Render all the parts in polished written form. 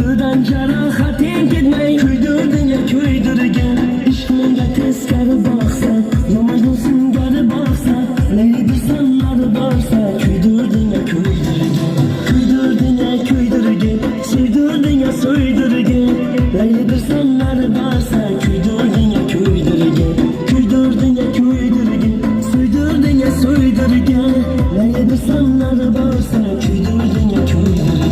Dilidan jarohating ketmay kuydirding ya kuydirgin. Ishqimga teskari boqsa yomon singari boqsa neydi sanlar borsa kuydirding ya kuydirgin. Kuydirding ya kuydirgin, suydirding ya suydirgin. Neydi sanlar borsa kuydirding ya kuydirgin. Kuydirding ya kuydirgin, suydirding ya suydirgin. Neydi sanlar borsa kuydirding ya kuydirgin.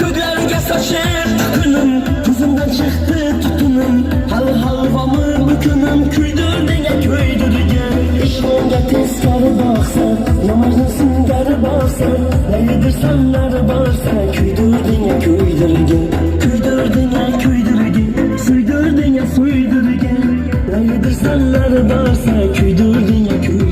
Ko'klarga sochib tukunim, ko'zimdan chiqdi tutunim. Halvamı bukunim, kuydirding ya kuydirgin. Ishqimga teskari boqsa, yomon singari boqsa, neydir sanlar borsa kuydirding ya kuydirgin. Kuydirding ya kuydirgin, suydirding ya suydirgin. Neydir sanlar borsa kuydirding ya kuydirgin.